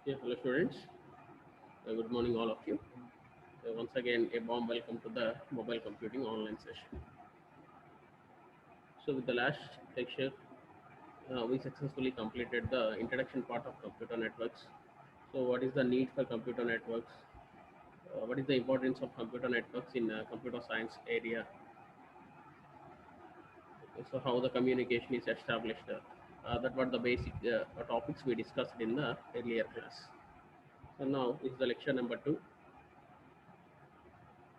Yeah, hello students. Good morning, all of you. Once again, a warm welcome to the mobile computing online session. So, with the last lecture, we successfully completed the introduction part of computer networks. So, what is the need for computer networks? What is the importance of computer networks in computer science area? So, how the communication is established? That were the basic topics we discussed in the earlier class. So, now is the lecture number 2.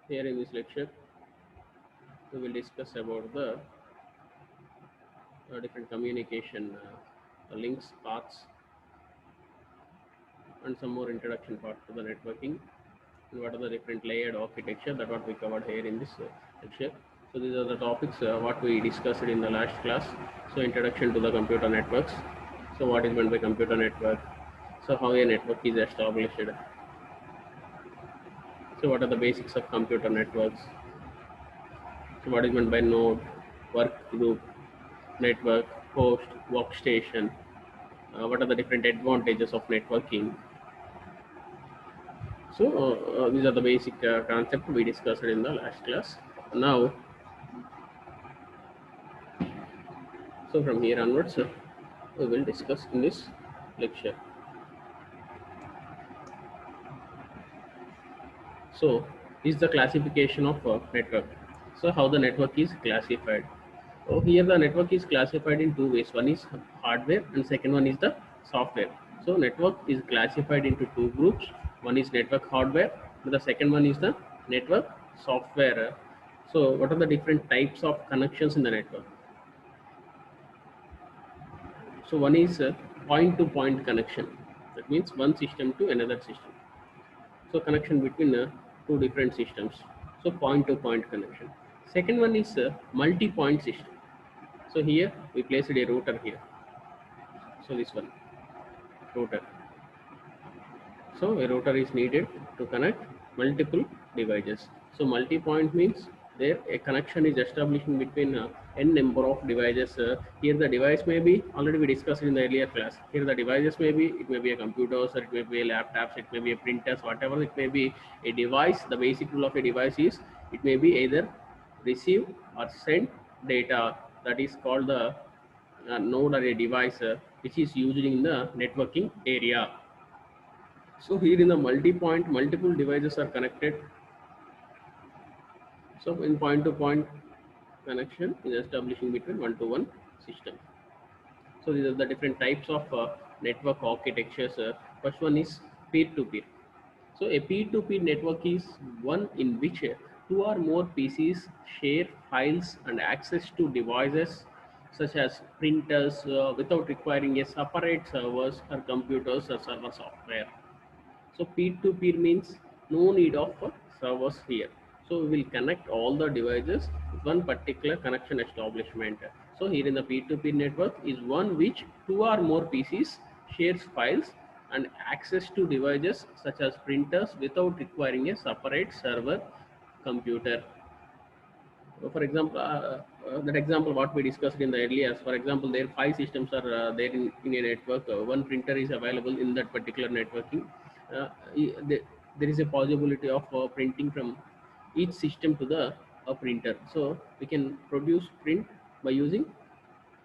Here in this lecture, we will discuss about the different communication links, paths, and some more introduction part to the networking and what are the different layered architecture that what we covered here in this lecture. So these are the topics what we discussed in the last class. So introduction to the computer networks. So what is meant by computer network? So how a network is established? So what are the basics of computer networks? So what is meant by node, work group, network, host, workstation? What are the different advantages of networking? So these are the basic concept we discussed in the last class. Now, so from here onwards, we will discuss in this lecture. So, is the classification of network. So, how the network is classified? So, here the network is classified in two ways. One is hardware, and second one is the software. So, network is classified into two groups. One is network hardware, and the second one is the network software. So, what are the different types of connections in the network? So one is a point-to-point connection. That means one system to another system. So connection between two different systems. So point-to-point connection. Second one is a multi-point system. So here we placed a router here. So this one router. So a router is needed to connect multiple devices. So multi-point means there a connection is establishing between n number of devices. Here the device may be already we discussed in the earlier class. Here the devices may be it may be a computers, or it may be a laptops, it may be a printers, whatever it may be a device. The basic rule of a device is it may be either receive or send data. That is called the node or a device which is used in the networking area. So here in the multi-point, multiple devices are connected. So in point-to-point connection is establishing between one-to-one system. So these are the different types of network architectures. First one is peer-to-peer. So a peer-to-peer network is one in which two or more PCs share files and access to devices such as printers without requiring a separate servers or computers or server software. So peer-to-peer means no need of servers here. So we will connect all the devices with one particular connection establishment. So here in the peer-to-peer network is one which two or more PCs shares files and access to devices such as printers without requiring a separate server computer. For example, that example what we discussed in the earlier. For example, there five systems are there in a network. One printer is available in that particular networking. Uh, there is a possibility of printing from each system to the printer. So we can produce print by using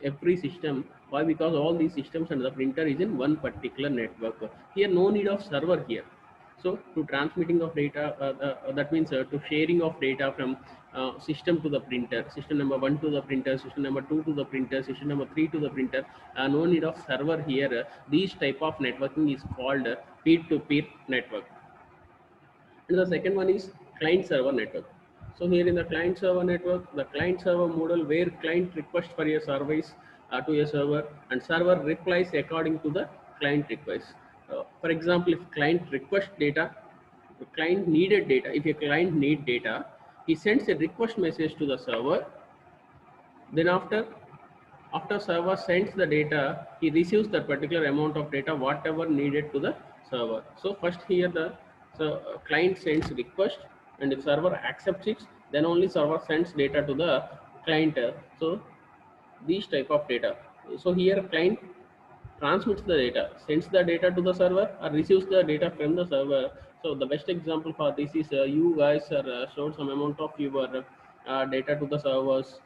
every system. Why? Because all these systems and the printer is in one particular network. Here no need of server here. So to transmitting of data, that means to sharing of data from system to the printer, system number 1 to the printer, system number 2 to the printer, system number 3 to the printer. No need of server here. These type of networking is called peer-to-peer network. And the second one is client server network. So here in the client server network, the client server model where client requests for a service to a server and server replies according to the client request. For example, if client request data, the client needed data. If a client need data, he sends a request message to the server. Then after server sends the data, he receives that particular amount of data, whatever needed to the server. So first here the client sends request, and if server accepts it, then only server sends data to the client. So these type of data. So here client transmits the data, sends the data to the server, or receives the data from the server. So the best example for this is you guys are stored some amount of your data to the servers,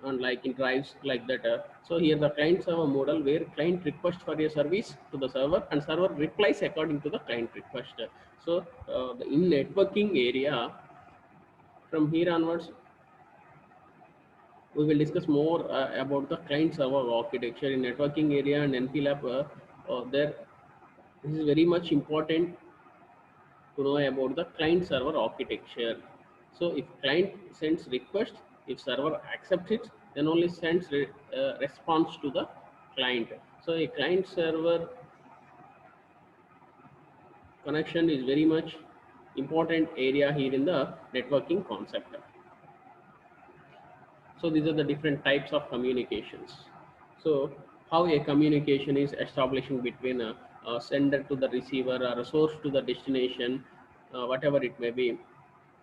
and like in drives like that. So here the client server model where client requests for a service to the server and server replies according to the client request. So in networking area, from here onwards, we will discuss more about the client server architecture in networking area and NP-lab. There, this is very much important to know about the client server architecture. So if client sends request, if server accepts it, then only sends response to the client. So a client server connection is very much important area here in the networking concept. So these are the different types of communications. So how a communication is establishing between a sender to the receiver or a source to the destination, whatever it may be.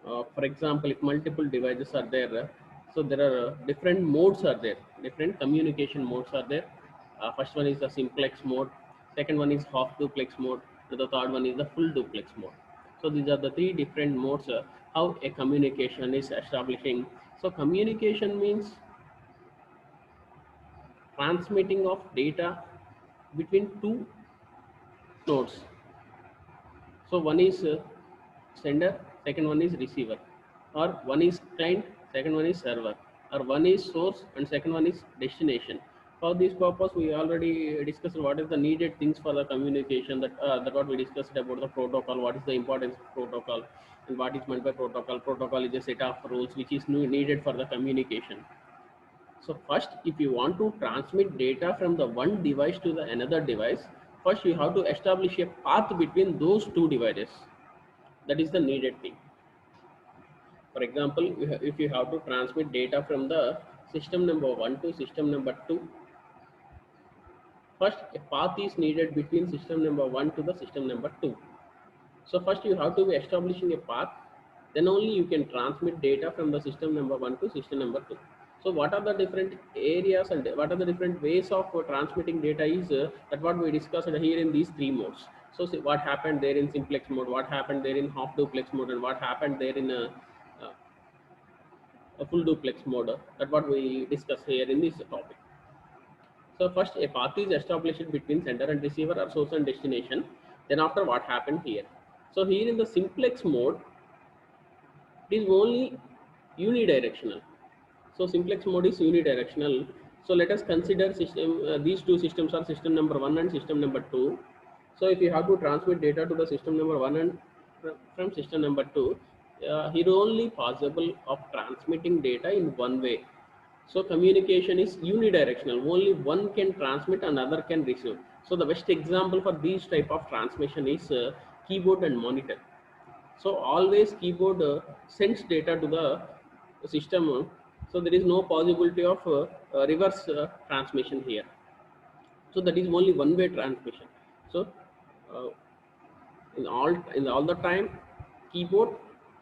For example, if multiple devices are there, so there are different modes are there, different communication modes are there. First one is the simplex mode, second one is half duplex mode, and the third one is the full duplex mode. So these are the three different modes how a communication is establishing. So communication means transmitting of data between two nodes. So one is sender, second one is receiver, or one is client, second one is server, or one is source and second one is destination. For this purpose, we already discussed what is the needed things for the communication. That what we discussed about the protocol. What is the importance of protocol, and what is meant by protocol. Protocol is a set of rules which is needed for the communication. So first, if you want to transmit data from the one device to the another device, first you have to establish a path between those two devices. That is the needed thing. For example, if you have to transmit data from the system number 1 to system number 2, first a path is needed between system number 1 to the system number 2. So first you have to be establishing a path, then only you can transmit data from the system number 1 to system number 2. So what are the different areas and what are the different ways of transmitting data is that what we discussed here in these three modes. So see what happened there in simplex mode, what happened there in half duplex mode, and what happened there in a full duplex mode. That what we discuss here in this topic. So first a path is established between sender and receiver or source and destination. Then after what happened here. So here in the simplex mode, it is only unidirectional. So simplex mode is unidirectional. So let us consider system. These two systems are system number 1 and system number 2. So if you have to transmit data to the system number 1 and from system number 2, here only possible of transmitting data in one way. So communication is unidirectional. Only one can transmit and other can receive. So the best example for these type of transmission is keyboard and monitor. So always keyboard sends data to the system. So there is no possibility of reverse transmission here. So that is only one-way transmission. So uh, in all the time, keyboard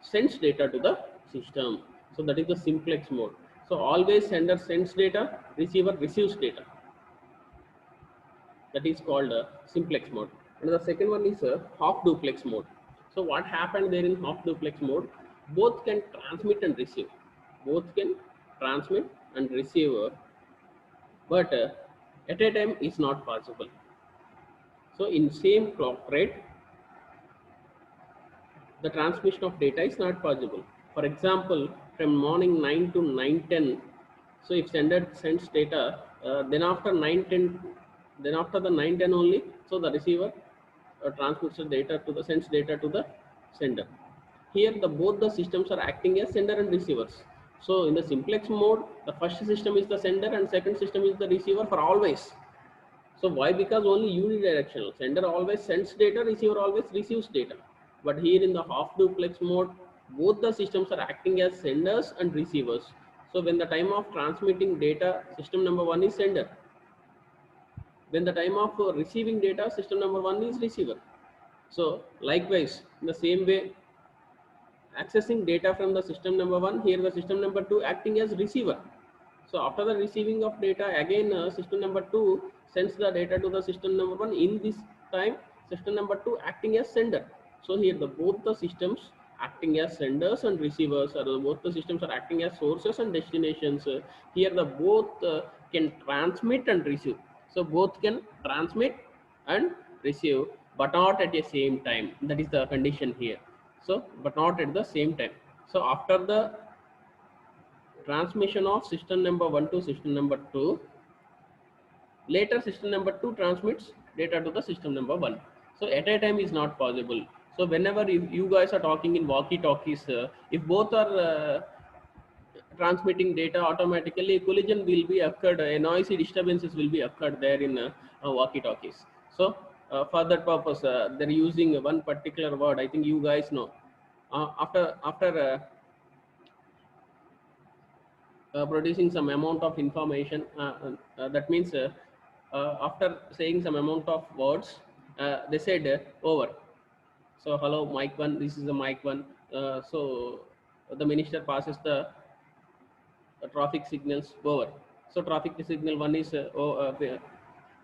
sends data to the system. So that is the simplex mode. So always sender sends data, receiver receives data. That is called simplex mode. And the second one is half duplex mode. So what happened there in half duplex mode? Both can transmit and receive. Both can transmit and receive, but at a time is not possible. So in same clock rate, the transmission of data is not possible. For example, from morning 9 to 9:10. So if sender sends data, then after 9:10, then after the 9:10 only, so the receiver transmits the data to the sends data to the sender. Here the both the systems are acting as sender and receivers. So in the simplex mode, the first system is the sender and second system is the receiver for always. So why? Because only unidirectional. Sender always sends data, receiver always receives data. But here in the half duplex mode, both the systems are acting as senders and receivers. So when the time of transmitting data, system number 1 is sender. When the time of receiving data, system number 1 is receiver. So likewise, in the same way, accessing data from the system number 1, here the system number 2 acting as receiver. So after the receiving of data, again system number 2 sends the data to the system number 1. In this time, system number 2 acting as sender. So here both the systems acting as senders and receivers, or both the systems are acting as sources and destinations. Here the both can transmit and receive. So both can transmit and receive, but not at the same time. That is the condition here. So but not at the same time. So after the transmission of system number 1 to system number 2, later system number 2 transmits data to the system number 1. So at a time is not possible. So whenever you guys are talking in walkie talkies, if both are transmitting data, automatically collision will be occurred, a noisy disturbances will be occurred there in walkie talkies. So for that purpose, they're using one particular word, I think you guys know. After producing some amount of information, that means after saying some amount of words, they said over. So hello mic 1, this is the mic 1. So the minister passes the traffic signals over. So traffic signal 1 is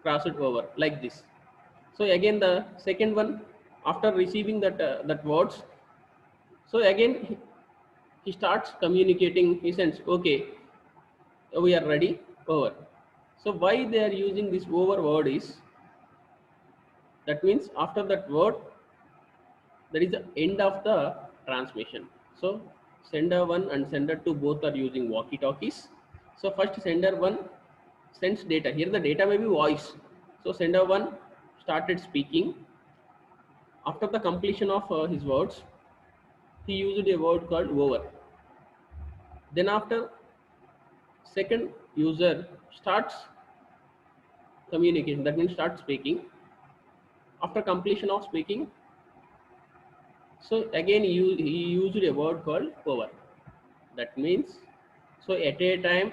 crossed over like this. So again the second one, after receiving that words, so again he starts communicating. He sends, okay, we are ready, over. So why they are using this over word is, that means after that word that is the end of the transmission. So sender 1 and sender 2 both are using walkie talkies. So first sender 1 sends data. Here the data may be voice. So sender 1 started speaking. After the completion of his words, he used a word called over. Then after, second user starts communication, that means starts speaking. After completion of speaking, so again he used a word called over. That means, so at a time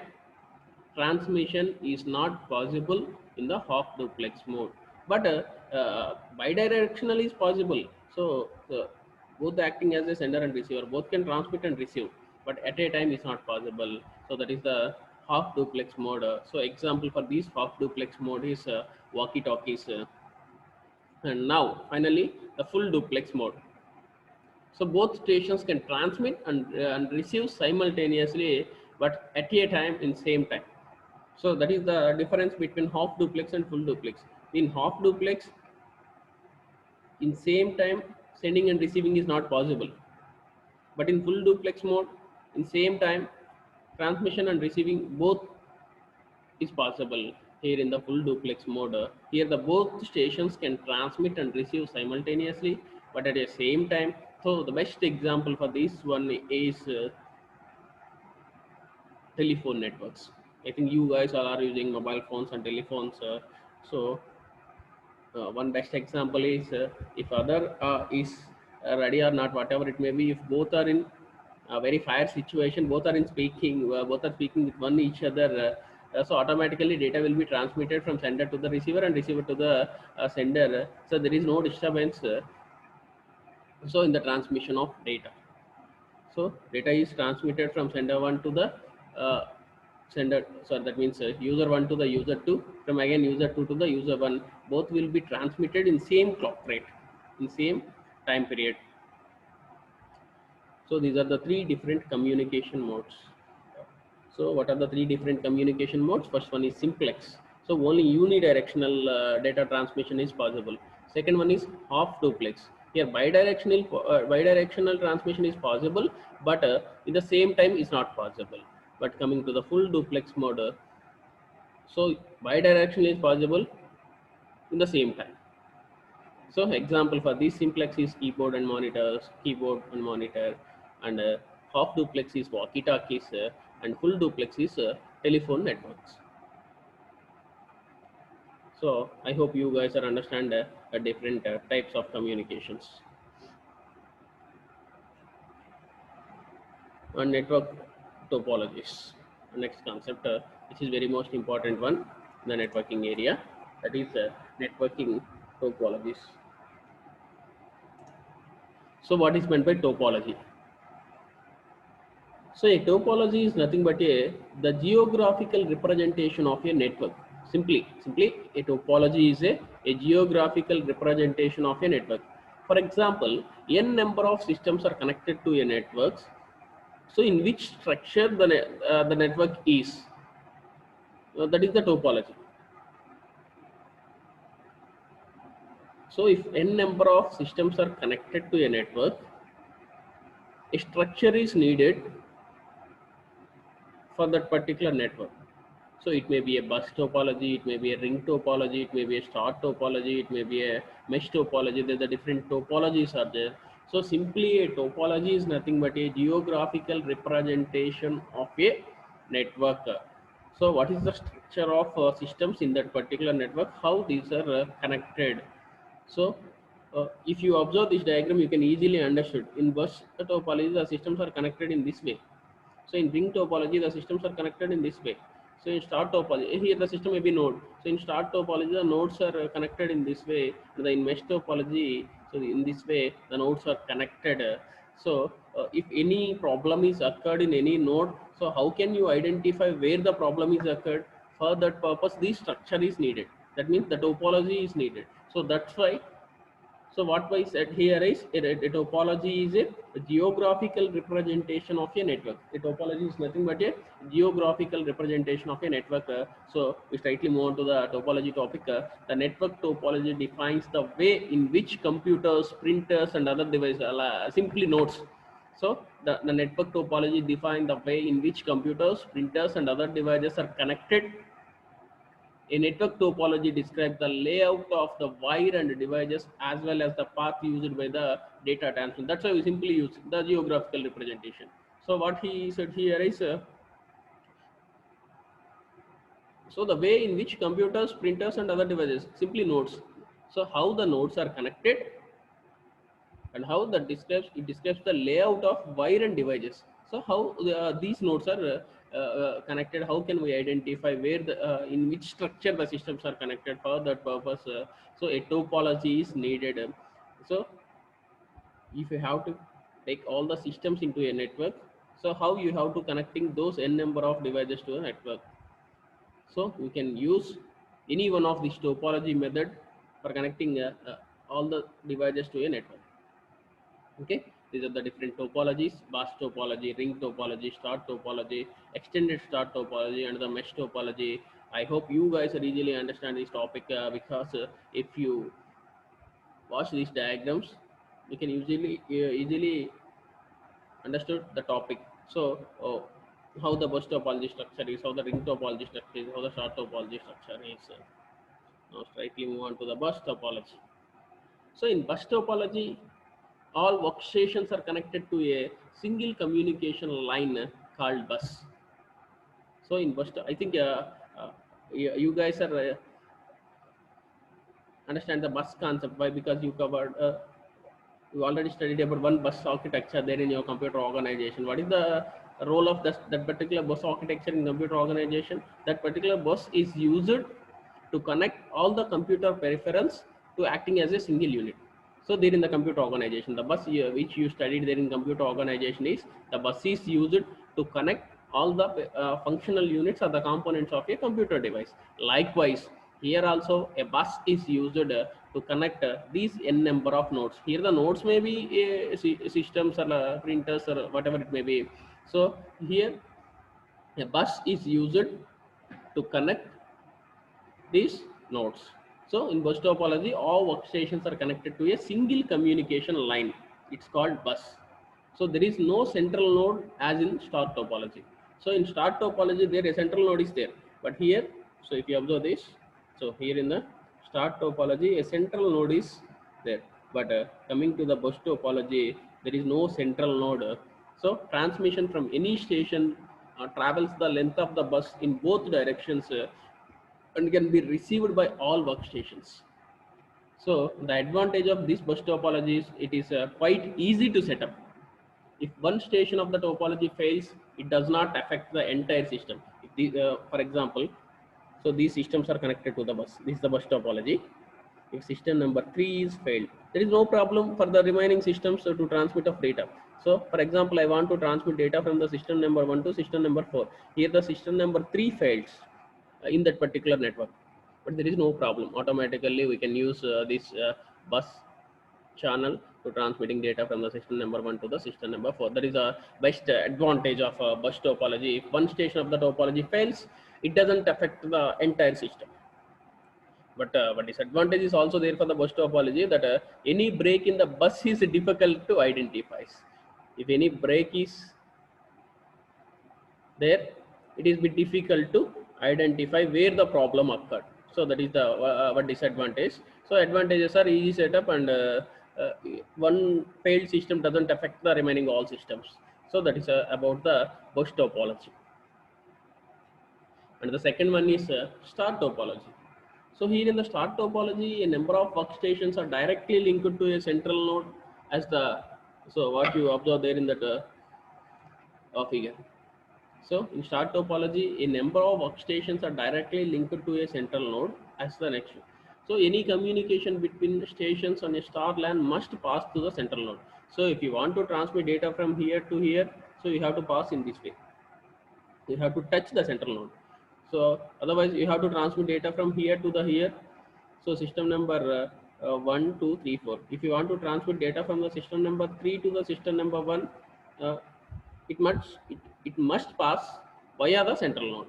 transmission is not possible in the half duplex mode, but bidirectional is possible. So both acting as a sender and receiver, both can transmit and receive, but at a time is not possible. So that is the half duplex mode. So example for this half duplex mode is walkie talkies. And now finally the full duplex mode. So both stations can transmit and receive simultaneously, but at a time in same time. So that is the difference between half duplex and full duplex. In half duplex, in same time sending and receiving is not possible, but in full duplex mode, in same time transmission and receiving both is possible. Here in the full duplex mode, here the both stations can transmit and receive simultaneously, but at the same time. So the best example for this one is telephone networks. I think you guys all are using mobile phones and telephones. So one best example is, if other is ready or not, whatever it may be, if both are in a very fire situation, both are in speaking, both are speaking with one each other, so automatically data will be transmitted from sender to the receiver and receiver to the sender. So there is no disturbance. So in the transmission of data, so data is transmitted from sender 1 to the sender, so that means user 1 to the user 2, from again user 2 to the user 1, both will be transmitted in same clock rate, in same time period. So these are the three different communication modes. So what are the three different communication modes? First one is simplex. So only unidirectional data transmission is possible. Second one is half duplex. Here bidirectional transmission is possible, but in the same time is not possible. But coming to the full duplex mode, so bidirectional is possible in the same time. So example for this simplex is keyboard and monitor, and half duplex is walkie talkies, and full duplex is telephone networks. So I hope you guys are understand different types of communications. And network topologies, next concept, which is very most important one in the networking area, that is networking topologies. So what is meant by topology? So a topology is nothing but the geographical representation of a network. Simply a topology is a geographical representation of a network. For example, n number of systems are connected to a network. So in which structure the network is, that is the topology. So if n number of systems are connected to a network, a structure is needed for that particular network. So it may be a bus topology, it may be a ring topology, it may be a star topology, it may be a mesh topology. There's the different topologies are there. So simply a topology is nothing but a geographical representation of a network. So what is the structure of systems in that particular network? How these are connected? So if you observe this diagram, you can easily understood. In bus topology, the systems are connected in this way. So in ring topology, the systems are connected in this way. So in star topology, here the system may be node. So in star topology, the nodes are connected in this way. And in mesh topology, so in this way, the nodes are connected. So if any problem is occurred in any node, so how can you identify where the problem is occurred? For that purpose, this structure is needed. That means the topology is needed. So that's why, so what I said here is a topology is a geographical representation of a network. A topology is nothing but a geographical representation of a network. So we slightly move on to the topology topic. The network topology defines the way in which computers, printers, and other devices, simply nodes. So the network topology defines the way in which computers, printers, and other devices are connected. A network topology describes the layout of the wire and devices as well as the path used by the data transmission. That's why we simply use the geographical representation. So what he said here is, so the way in which computers, printers, and other devices, simply nodes. So how the nodes are connected and how that describes the layout of wire and devices. So how these nodes are connected, how can we identify where the in which structure the systems are connected for that purpose. So a topology is needed. So if you have to take all the systems into a network, so how you have to connecting those n number of devices to a network. So we can use any one of these topology method for connecting all the devices to a network. Okay, these are the different topologies: bus topology, ring topology, star topology, extended star topology, and the mesh topology. I hope you guys are easily understand this topic, because if you watch these diagrams, you can easily understood the topic. So how the bus topology structure is, how the ring topology structure is, how the star topology structure is. Now slightly move on to the bus topology. So in bus topology, all workstations are connected to a single communication line called bus. So in bus, I think you guys are understand the bus concept. Why? Because you covered, you already studied about one bus architecture there in your computer organization. What is the role of that particular bus architecture in computer organization? That particular bus is used to connect all the computer peripherals to acting as a single unit. So there in the computer organization, the bus which you studied there in computer organization is the bus is used to connect all the functional units or the components of a computer device. Likewise, here also a bus is used to connect these n number of nodes. Here the nodes may be systems or printers or whatever it may be. So here a bus is used to connect these nodes. So in bus topology, all workstations are connected to a single communication line. It's called bus. So there is no central node as in star topology. So in star topology, there a central node is there. But here, so if you observe this, so here in the star topology, a central node is there. But coming to the bus topology, there is no central node. So transmission from any station travels the length of the bus in both directions, and can be received by all workstations. So the advantage of this bus topology is it is quite easy to set up. If one station of the topology fails, it does not affect the entire system. If for example, so these systems are connected to the bus. This is the bus topology. If system number 3 is failed, there is no problem for the remaining systems to transmit of data. So for example, I want to transmit data from the system number 1 to system number 4. Here the system number 3 fails. in that particular network. But there is no problem. Automatically, we can use this bus channel to transmitting data from the system number 1 to the system number 4. That is a best advantage of bus topology. If one station of the topology fails, it doesn't affect the entire system. But disadvantage is also there for the bus topology, that any break in the bus is difficult to identify. If any break is there, it is bit difficult to identify where the problem occurred. So that is the one disadvantage. So advantages are easy setup, and uh, one failed system doesn't affect the remaining all systems. So that is about the bus topology. And the second one is star topology. So here in the star topology, a number of workstations are directly linked to a central node as the, so what you observe there in that figure. So in star topology, a number of workstations are directly linked to a central node as the next. So any communication between stations on a star LAN must pass to the central node. So if you want to transmit data from here to here, so you have to pass in this way. You have to touch the central node. So otherwise you have to transmit data from here to the here. So system number 1, 2, 3, 4. If you want to transmit data from the system number 3 to the system number 1, uh, it must pass via the central node.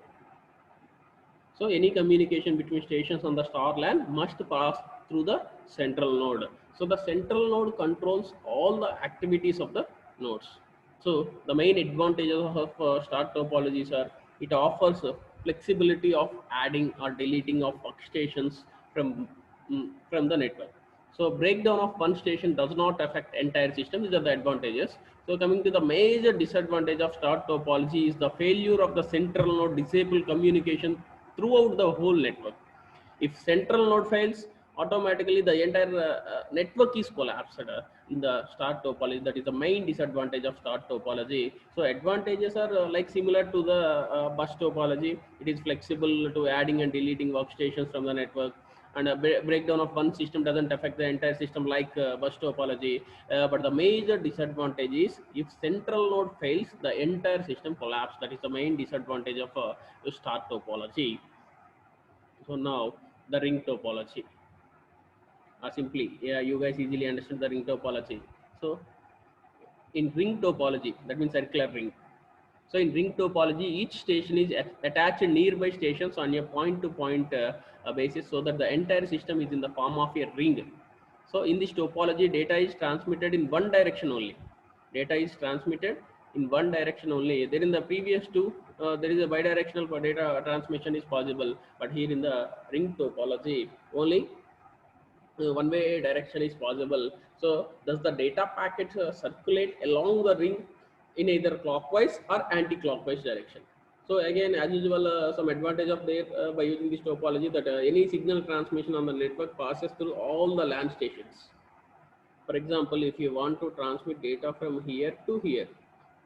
So any communication between stations on the star LAN must pass through the central node. So the central node controls all the activities of the nodes. So the main advantages of star topologies are, it offers flexibility of adding or deleting of workstations from the network. So breakdown of one station does not affect entire system. These are the advantages. So coming to the major disadvantage of star topology is the failure of the central node disable communication throughout the whole network. If central node fails, automatically the entire network is collapsed in the star topology. That is the main disadvantage of star topology. So advantages are like similar to the bus topology. It is flexible to adding and deleting workstations from the network, and a breakdown of one system doesn't affect the entire system like bus topology. But the major disadvantage is, if central node fails, the entire system collapse. That is the main disadvantage of star topology. So now the ring topology. Simply, yeah, you guys easily understand the ring topology. So in ring topology, that means circular ring. So in ring topology, each station is attached to nearby stations on a point-to-point basis, so that the entire system is in the form of a ring. So in this topology, data is transmitted in one direction only. Data is transmitted in one direction only. There in the previous two, there is a bidirectional data transmission is possible, but here in the ring topology, only one way direction is possible. So does the data packets circulate along the ring in either clockwise or anti-clockwise direction? So again, as usual, some advantage of there by using this topology, that any signal transmission on the network passes through all the LAN stations. For example, if you want to transmit data from here to here,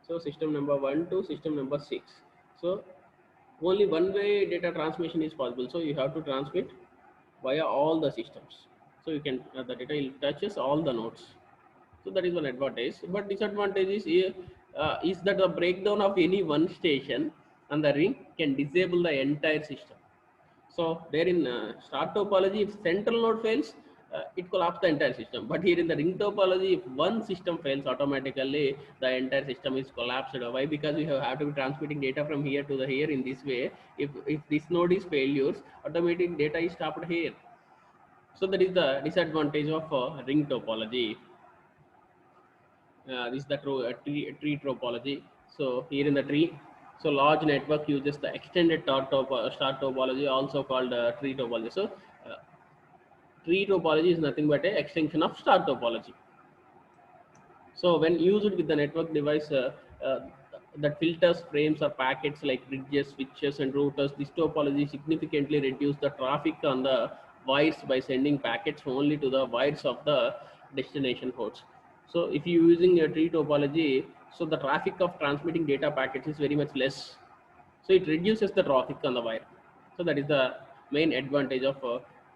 so system number 1 to system number 6, so only one way data transmission is possible. So you have to transmit via all the systems. So you can the data touches all the nodes. So that is one advantage. But disadvantage is that the breakdown of any one station on the ring can disable the entire system. So there in star topology, if central node fails, it collapses the entire system. But here in the ring topology, if one system fails, automatically the entire system is collapsed. Why? Because you have to be transmitting data from here to the here in this way. If this node is failures, automatic data is stopped here. So that is the disadvantage of ring topology. This is the tree topology. So here in the tree, so large network uses the extended star topology, also called tree topology. So tree topology is nothing but an extension of star topology. So when used with the network device uh, that filters frames or packets like bridges, switches, and routers, this topology significantly reduces the traffic on the wires by sending packets only to the wires of the destination hosts. So if you're using a tree topology, so the traffic of transmitting data packets is very much less. So it reduces the traffic on the wire. So that is the main advantage of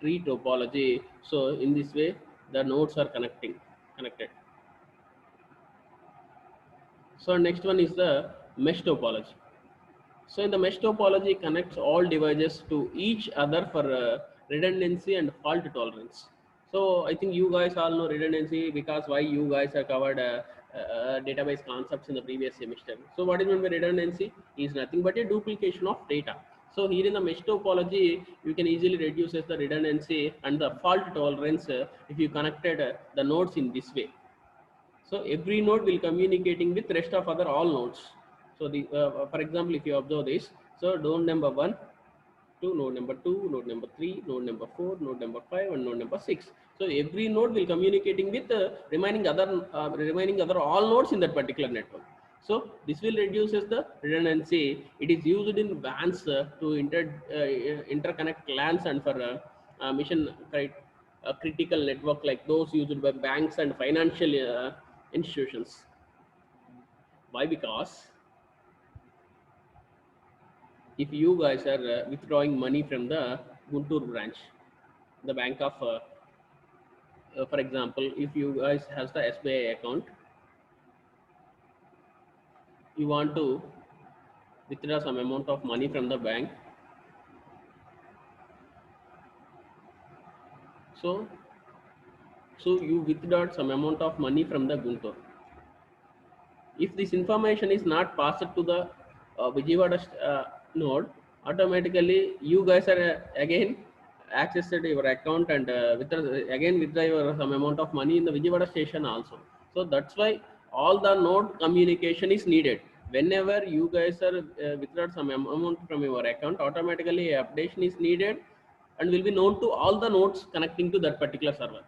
tree topology. So in this way, the nodes are connected. So next one is the mesh topology. So in the mesh topology connects all devices to each other for redundancy and fault tolerance. So I think you guys all know redundancy because why you guys have covered database concepts in the previous semester. So what is meant by redundancy is nothing but a duplication of data. So here in the mesh topology, you can easily reduce the redundancy and the fault tolerance if you connected the nodes in this way. So every node will communicating with rest of other all nodes. So the for example, if you observe this, so node number 1 to node number 2, node number 3, node number 4, node number 5, and node number 6. So every node will communicating with remaining other all nodes in that particular network. So this will reduces the redundancy. It is used in WANs to interconnect LANs and for mission critical network like those used by banks and financial institutions. Why? Because if you guys are withdrawing money from the Guntur branch, the bank of, for example, if you guys has the SBI account, you want to withdraw some amount of money from the bank. So, you withdraw some amount of money from the Guntur. If this information is not passed to the Vijayawada node, automatically you guys are again accessed your account and withdraw your some amount of money in the Vijayawada station also. So that's why all the node communication is needed. Whenever you guys are withdraw some amount from your account, automatically updation is needed and will be known to all the nodes connecting to that particular server.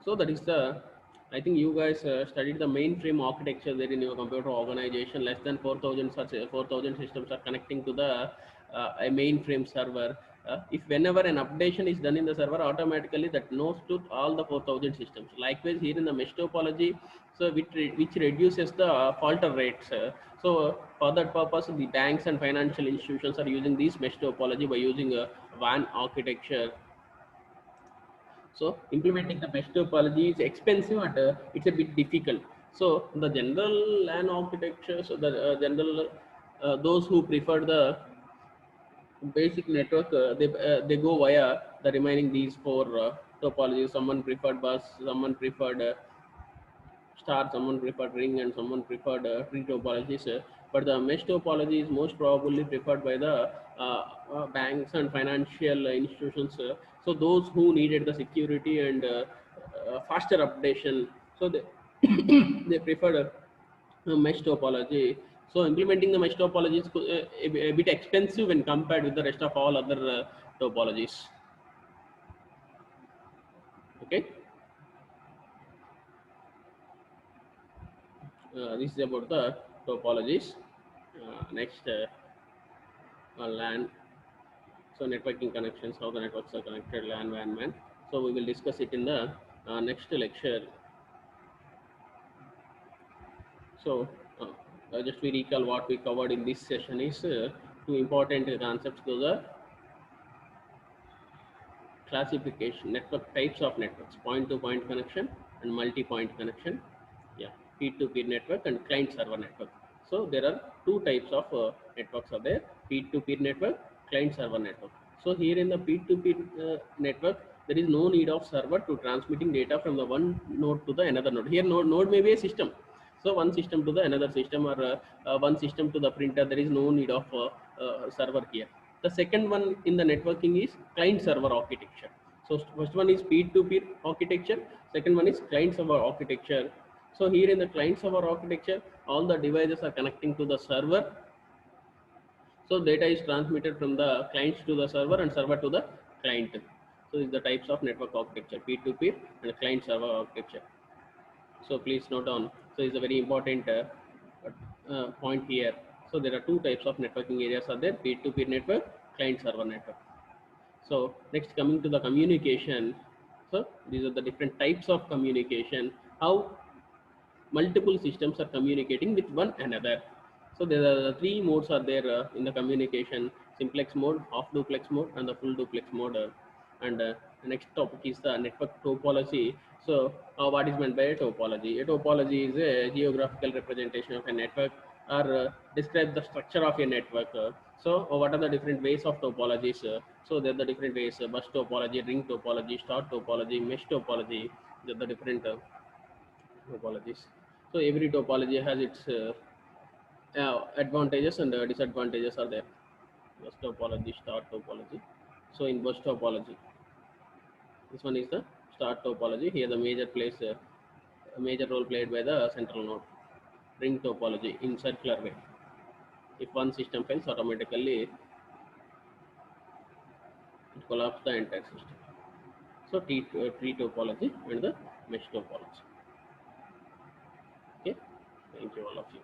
So that is the, I think you guys studied the mainframe architecture there in your computer organization. Less than 4,000 such 4,000 systems are connecting to the a mainframe server. If whenever an updation is done in the server, automatically that knows to all the 4,000 systems. Likewise, here in the mesh topology, so which reduces the fault rates. So for that purpose, the banks and financial institutions are using this mesh topology by using a WAN architecture. So implementing the mesh topology is expensive and it's a bit difficult. So the general LAN architecture, so the general those who prefer the basic network, they go via the remaining these four topologies. Someone preferred bus, someone preferred star, someone preferred ring, and someone preferred tree topologies. But the mesh topology is most probably preferred by the banks and financial institutions. So those who needed the security and faster updation, so they they preferred mesh topology. So implementing the mesh topology is a bit expensive when compared with the rest of all other topologies. Okay. This is about the topologies. Next, LAN. So networking connections, how the networks are connected, LAN, WAN, MAN. So we will discuss it in the next lecture. So just we recall what we covered in this session is two important concepts. Those are classification, network types of networks, point-to-point connection and multi-point connection. Yeah, peer-to-peer network and client-server network. So there are two types of networks are there: peer-to-peer network, client-server network. So here in the peer-to-peer network, there is no need of server to transmitting data from the one node to the another node. Here node may be a system. So one system to the another system, or one system to the printer. There is no need of server here. The second one in the networking is client-server architecture. So first one is peer-to-peer architecture. Second one is client-server architecture. So here in the client-server architecture, all the devices are connecting to the server. So data is transmitted from the clients to the server and server to the client. So these are the types of network architecture: peer-to-peer and client-server architecture. So please note down. So it's a very important point here. So there are two types of networking areas are there: peer-to-peer network, client-server network. So next, coming to the communication. So these are the different types of communication. How multiple systems are communicating with one another. So there are the three modes are there in the communication: simplex mode, half duplex mode, and the full duplex mode. And the next topic is the network topology. So what is meant by a topology? A topology is a geographical representation of a network or describe the structure of a network. What are the different ways of topologies? There are the different ways: bus topology, ring topology, star topology, mesh topology. There are the different topologies. So every topology has its advantages and disadvantages are there. Bus topology, star topology. So in bus topology, this one is the star topology. Here the a major role played by the central node. Ring topology in circular way. If one system fails, automatically it collapses the entire system. So tree topology and the mesh topology. Okay, thank you all of you.